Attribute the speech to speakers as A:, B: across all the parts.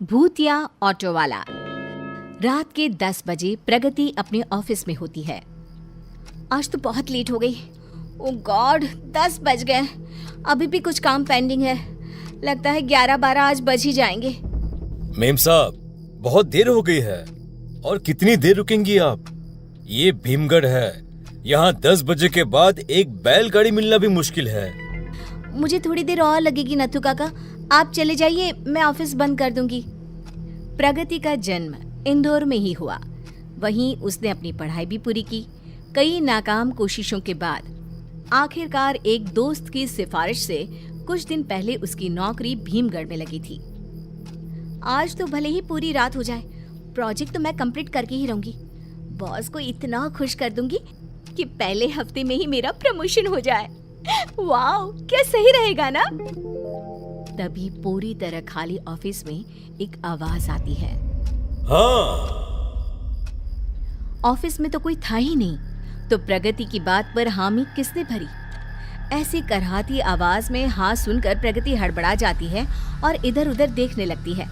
A: भूतिया ऑटो वाला। रात के 10 बजे प्रगति अपने ऑफिस में होती है। आज तो बहुत लेट हो गई। ओ गॉड, 10 बज गए। अभी भी कुछ काम पेंडिंग है। लगता है 11-12 आज बज ही जाएंगे।
B: मेम साहब, बहुत देर हो गई है। और कितनी देर रुकेंगी आप? ये भीमगढ़ है, यहाँ 10 बजे के बाद एक बैलगाड़ी मिलना भी मुश्किल है।
A: मुझे थोड़ी देर और लगेगी नथु काका, आप चले जाइए, मैं ऑफिस बंद कर दूंगी। प्रगति का जन्म इंदौर में ही हुआ। वहीं उसने अपनी पढ़ाई भी पूरी की। कई नाकाम कोशिशों के बाद आखिरकार एक दोस्त की सिफारिश से कुछ दिन पहले उसकी नौकरी भीमगढ़ में लगी थी। आज तो भले ही पूरी रात हो जाए, प्रोजेक्ट तो मैं कंप्लीट करके ही रहूंगी। बॉस को इतना खुश कर दूंगी कि पहले हफ्ते में ही मेरा प्रमोशन हो जाए। वाओ, क्या सही रहेगा ना? तभी पूरी तरह खाली ऑफिस में एक आवाज आती है।
B: हाँ।
A: ऑफिस में तो कोई था ही नहीं, तो प्रगति की बात पर हामी किसने भरी? ऐसी करहाती आवाज में हाँ सुनकर प्रगति हड़बड़ा जाती है और इधर उधर देखने लगती है।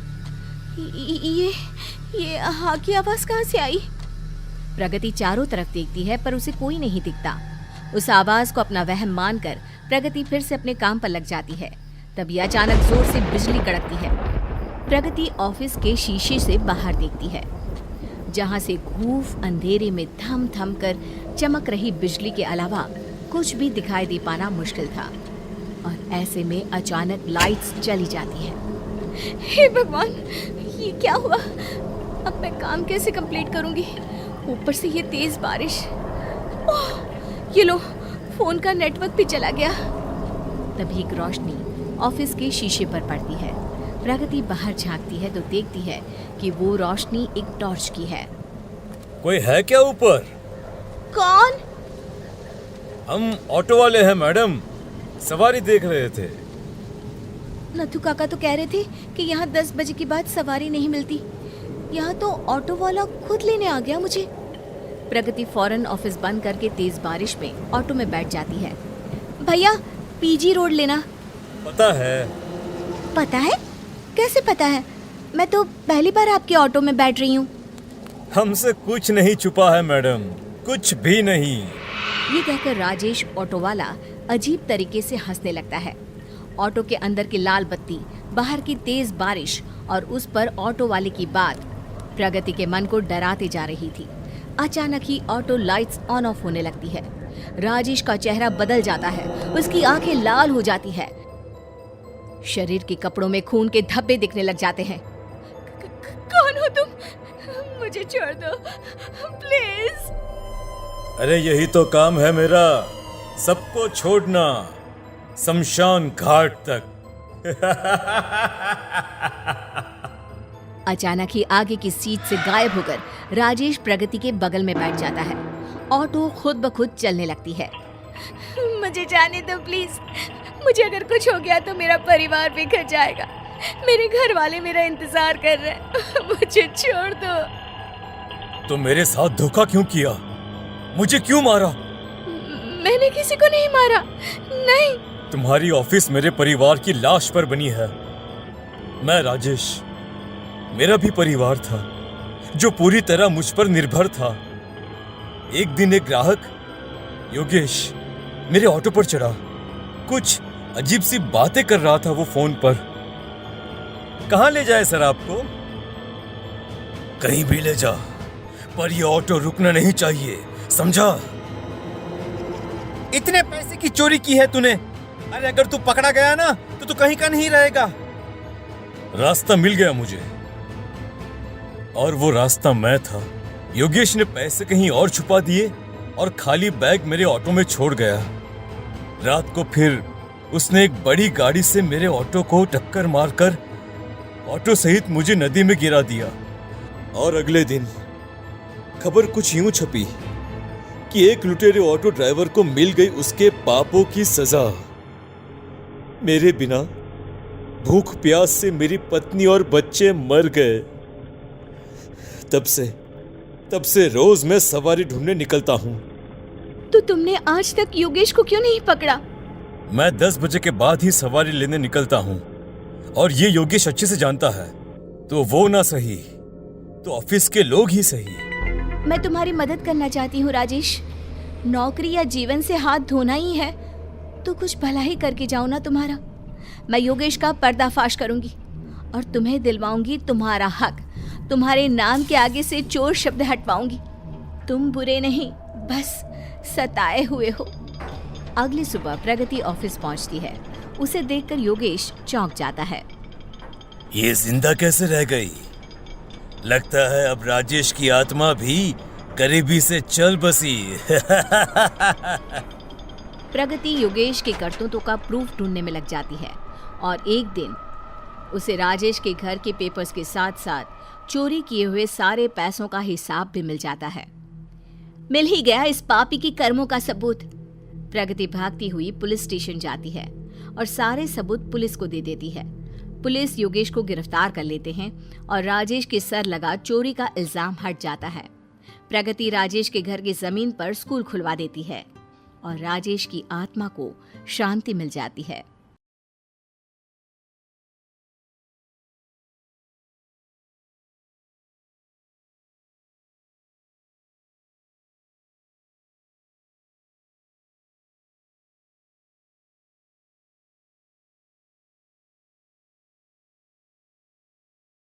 A: ये हाँ की आवाज कहाँ से आई? प्रगति चारों तरफ देखती है पर उसे कोई नहीं दिखता। उस आवाज को अपना वहम मानकर प्रगति फिर से अपने काम पर लग जाती है। तभी अचानक जोर से बिजली कड़कती है। प्रगति ऑफिस के शीशे से बाहर देखती है, जहां से खूब अंधेरे में थम थम कर चमक रही बिजली के अलावा कुछ भी दिखाई दे पाना मुश्किल था। और ऐसे में अचानक लाइट्स चली जाती है। हे भगवान, ये क्या हुआ? अब मैं काम कैसे कंप्लीट करूंगी? ऊपर से ये तेज बारिश। ओह, ये लो, फोन का नेटवर्क भी चला गया। तभी एक रोशनी ऑफिस के शीशे पर पड़ती है। प्रगति बाहर झांकती है तो देखती है कि वो रोशनी एक टॉर्च की है।
B: कोई है क्या ऊपर?
A: कौन?
B: हम ऑटो वाले हैं मैडम, सवारी देख रहे थे।
A: नथु काका तो कह रहे थे कि यहाँ 10 बजे के बाद सवारी नहीं मिलती। यहाँ तो ऑटो वाला खुद लेने आ गया मुझे। प्रगति फौरन ऑफिस बंद करके तेज बारिश में ऑटो में बैठ जाती है। भैया, पीजी रोड लेना।
B: पता है।
A: पता है? कैसे पता है? मैं तो पहली बार आपके ऑटो में बैठ रही हूँ।
B: हमसे कुछ नहीं छुपा है मैडम, कुछ भी नहीं।
A: ये कहकर राजेश ऑटो वाला अजीब तरीके से हंसने लगता है। ऑटो के अंदर की लाल बत्ती, बाहर की तेज बारिश और उस पर ऑटो वाले की बात प्रगति के मन को डराते जा रही थी। अचानक ही ऑटो लाइट्स ऑन ऑफ होने लगती है। राजेश का चेहरा बदल जाता है, उसकी आंखें लाल हो जाती है, शरीर के कपड़ों में खून के धब्बे दिखने लग जाते हैं। कौन हो तुम? मुझे छोड़ दो प्लीज।
B: अरे यही तो काम है मेरा, सबको छोड़ना, शमशान घाट तक।
A: अचानक ही आगे की सीट से गायब होकर राजेश प्रगति के बगल में बैठ जाता है। ऑटो खुद ब खुद चलने लगती है। मुझे जाने दो प्लीज। मुझे अगर कुछ हो गया तो मेरा परिवार बिखर जाएगा। मेरे घर वाले मेरा इंतजार कर रहे हैं। मुझे छोड़ दो।
B: तो मेरे साथ धोखा क्यों किया? मुझे क्यों मारा?
A: मैंने किसी को नहीं मारा। नहीं।
B: तुम्हारी ऑफिस मेरे परिवार की लाश पर बनी है। मैं राजेश, मेरा भी परिवार था जो पूरी तरह मुझ पर निर्भर था। एक दिन एक ग्राहक योगेश मेरे ऑटो पर चढ़ा। कुछ अजीब सी बातें कर रहा था वो फोन पर। कहाँ ले जाए सर आपको? कहीं भी ले जा, पर ये ऑटो रुकना नहीं चाहिए, समझा? इतने पैसे की चोरी की है तूने। अरे अगर तू पकड़ा गया ना तो तू कहीं का नहीं रहेगा। रास्ता मिल गया मुझे, और वो रास्ता मैं था। योगेश ने पैसे कहीं और छुपा दिए और खाली बैग मेरे ऑटो में छोड़ गया। रात को फिर उसने एक बड़ी गाड़ी से मेरे ऑटो को टक्कर मारकर ऑटो सहित मुझे नदी में गिरा दिया। और अगले दिन खबर कुछ यूं छपी कि एक लुटेरे ऑटो ड्राइवर को मिल गई उसके पापों की सजा। मेरे बिना भूख प्यास से मेरी पत्नी और बच्चे मर गए। तब से रोज मैं सवारी ढूंढने निकलता हूँ।
A: तो तुमने आज तक योगेश को क्यों नहीं पकड़ा?
B: मैं 10 बजे के बाद ही सवारी लेने निकलता हूँ और ये योगेश अच्छे से जानता है। तो वो ना सही तो ऑफिस के लोग ही सही।
A: मैं तुम्हारी मदद करना चाहती हूँ राजेश। नौकरी या जीवन से हाथ धोना ही है तो कुछ भला ही करके जाओ ना तुम्हारा। मैं योगेश का पर्दाफाश करूंगी और तुम्हें दिलवाऊंगी तुम्हारा हक। तुम्हारे नाम के आगे से चोर शब्द हटवाऊंगी। तुम बुरे नहीं, बस सताए हुए हो। अगली सुबह प्रगति ऑफिस पहुंचती है। उसे देखकर योगेश चौंक जाता है।
B: ये जिंदा कैसे रह गई? लगता है अब राजेश की आत्मा भी करीबी से चल बसी।
A: प्रगति योगेश के करतूतों का प्रूफ ढूंढने में लग जाती है और एक दिन उसे राजेश के घर के पेपर्स के साथ साथ चोरी किए हुए सारे पैसों का हिसाब भी मिल जाता है। मिल ही गया इस पापी की कर्मों का सबूत। प्रगति भागती हुई पुलिस स्टेशन जाती है और सारे सबूत पुलिस को दे देती है। पुलिस योगेश को गिरफ्तार कर लेते हैं और राजेश के सर लगा चोरी का इल्जाम हट जाता है। प्रगति राजेश के घर की जमीन पर स्कूल खुलवा देती है और राजेश की आत्मा को शांति मिल जाती है।